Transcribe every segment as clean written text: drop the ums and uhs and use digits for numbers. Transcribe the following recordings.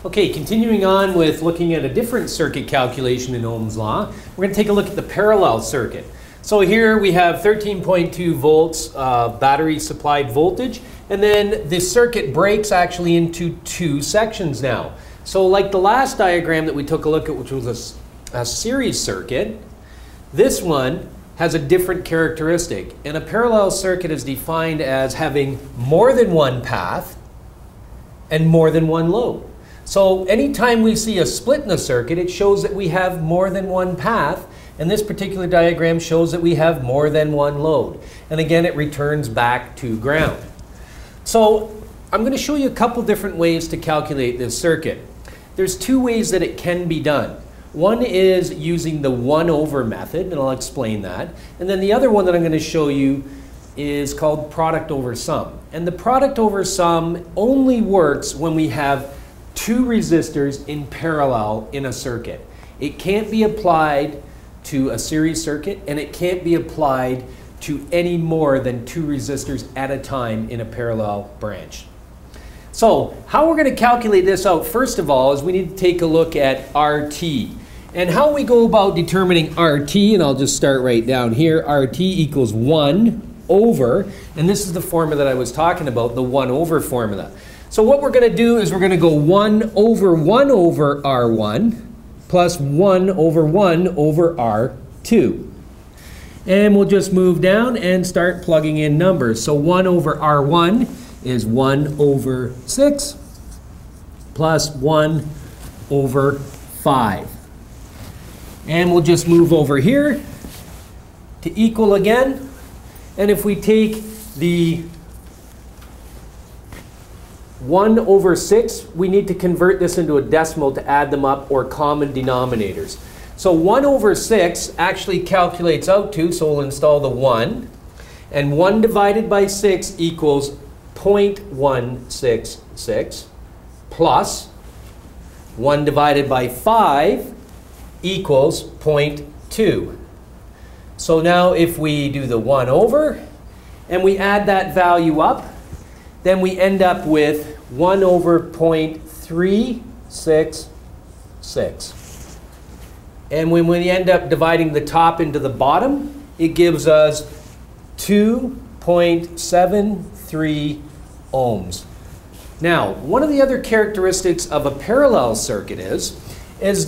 Okay, continuing on with looking at a different circuit calculation in Ohm's law, we're going to take a look at the parallel circuit. So here we have 13.2 volts battery supplied voltage, and then the circuit breaks actually into two sections now. So like the last diagram that we took a look at, which was a series circuit, this one has a different characteristic. And a parallel circuit is defined as having more than one path and more than one load. So anytime we see a split in a circuit, it shows that we have more than one path, and this particular diagram shows that we have more than one load. And again, it returns back to ground. So I'm going to show you a couple different ways to calculate this circuit. There's two ways that it can be done. One is using the 1 over method, and I'll explain that. And then the other one that I'm going to show you is called product over sum. And the product over sum only works when we have two resistors in parallel in a circuit. It can't be applied to a series circuit, and it can't be applied to any more than two resistors at a time in a parallel branch. So how we're going to calculate this out, first of all, is we need to take a look at RT. And how we go about determining RT, and I'll just start right down here, RT equals 1 over, and this is the formula that I was talking about, the 1 over formula. So what we're going to do is we're going to go 1 over R1 plus 1 over R2. And we'll just move down and start plugging in numbers. So 1 over R1 is 1 over 6 plus 1 over 5. And we'll just move over here to equal again. And if we take the 1 over 6, we need to convert this into a decimal to add them up, or common denominators. So 1 over 6 actually calculates out to, so we'll install the 1, and 1 divided by 6 equals 0.166 plus 1 divided by 5 equals 0.2. So now if we do the 1 over and we add that value up, then we end up with 1 over 0.366. And when we end up dividing the top into the bottom, it gives us 2.73 ohms. Now, one of the other characteristics of a parallel circuit is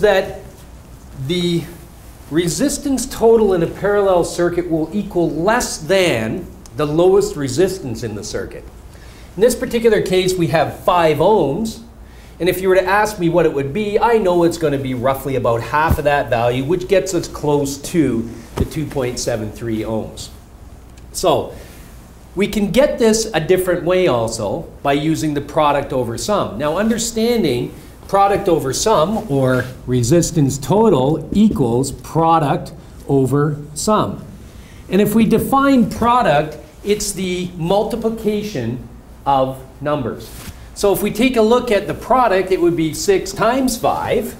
that the resistance total in a parallel circuit will equal less than the lowest resistance in the circuit. In this particular case, we have 5 ohms, and if you were to ask me what it would be, I know it's going to be roughly about half of that value, which gets us close to the 2.73 ohms. So we can get this a different way also by using the product over sum. Now, understanding product over sum, or resistance total, equals product over sum. And if we define product, it's the multiplication of numbers. So if we take a look at the product, it would be 6 times 5.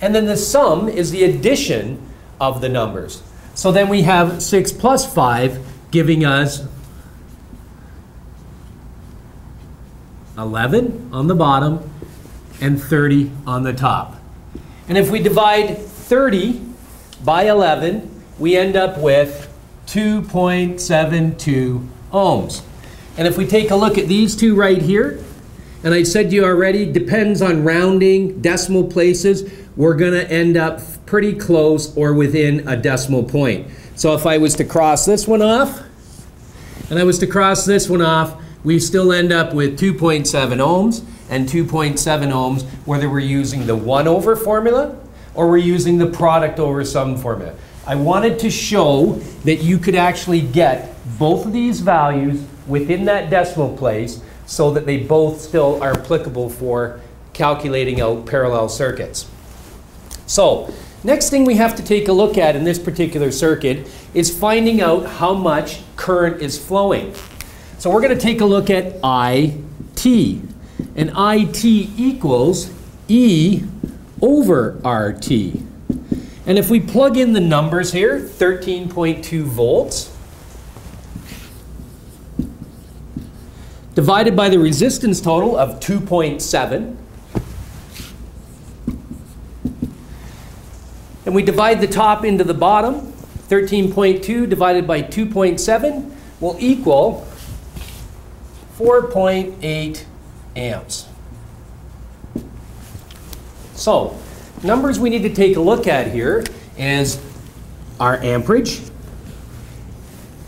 And then the sum is the addition of the numbers. So then we have 6 plus 5 giving us 11 on the bottom and 30 on the top. And if we divide 30 by 11, we end up with 2.72 ohms. And if we take a look at these two right here, and I said to you already, depends on rounding, decimal places, we're going to end up pretty close or within a decimal point. So if I was to cross this one off, and I was to cross this one off, we still end up with 2.7 ohms and 2.7 ohms, whether we're using the 1 over formula or we're using the product over sum formula. I wanted to show that you could actually get both of these values within that decimal place so that they both still are applicable for calculating out parallel circuits. So, next thing we have to take a look at in this particular circuit is finding out how much current is flowing. So we're going to take a look at IT. And IT equals E over RT. And if we plug in the numbers here, 13.2 volts divided by the resistance total of 2.7. And we divide the top into the bottom. 13.2 divided by 2.7 will equal 4.8 amps. So, numbers we need to take a look at here is our amperage,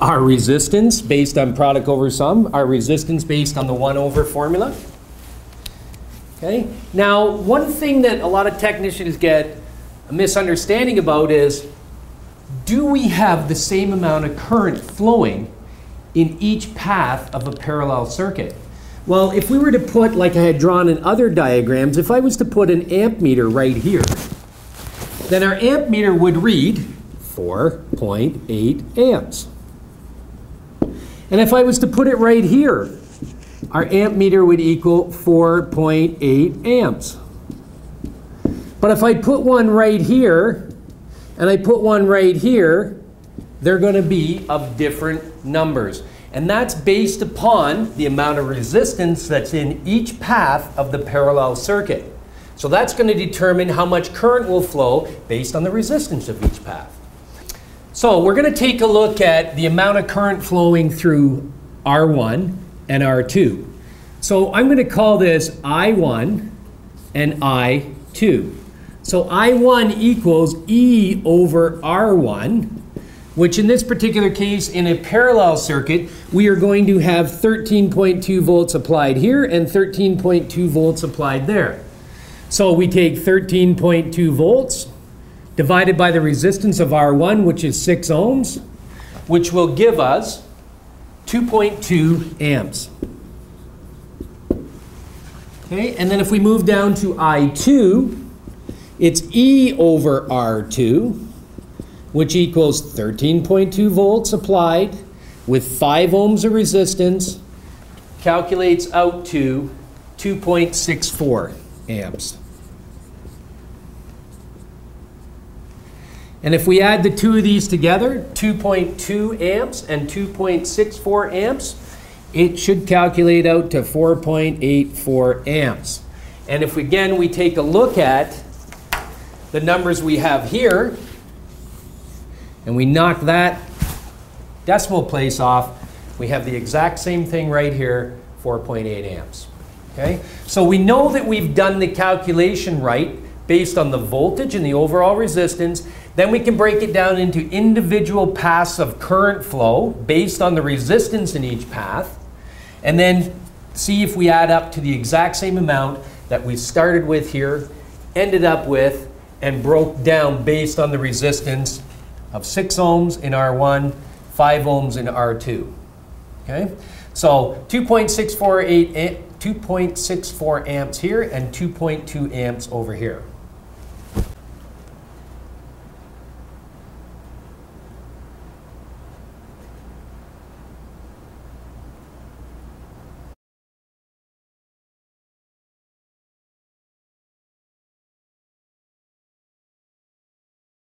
our resistance based on product over sum, our resistance based on the 1 over formula. Okay? Now, one thing that a lot of technicians get a misunderstanding about is, do we have the same amount of current flowing in each path of a parallel circuit? Well, if we were to put, like I had drawn in other diagrams, if I was to put an amp meter right here, then our amp meter would read 4.8 amps. And if I was to put it right here, our amp meter would equal 4.8 amps. But if I put one right here, and I put one right here, they're going to be of different numbers. And that's based upon the amount of resistance that's in each path of the parallel circuit. So that's going to determine how much current will flow based on the resistance of each path. So we're going to take a look at the amount of current flowing through R1 and R2. So I'm going to call this I1 and I2. So I1 equals E over R1, which in this particular case, in a parallel circuit, we are going to have 13.2 volts applied here and 13.2 volts applied there. So we take 13.2 volts divided by the resistance of R1, which is 6 ohms, which will give us 2.2 amps. Okay, and then if we move down to I2, it's E over R2, which equals 13.2 volts applied with 5 ohms of resistance, calculates out to 2.64 amps. And if we add the two of these together, 2.2 amps and 2.64 amps, it should calculate out to 4.84 amps. And if again we take a look at the numbers we have here, and we knock that decimal place off, we have the exact same thing right here, 4.8 amps. Okay? So we know that we've done the calculation right based on the voltage and the overall resistance. Then we can break it down into individual paths of current flow based on the resistance in each path, and then see if we add up to the exact same amount that we started with here, ended up with, and broke down based on the resistance of 6 ohms in R1, 5 ohms in R2. Okay? So 2.64 amps here and 2.2 amps over here.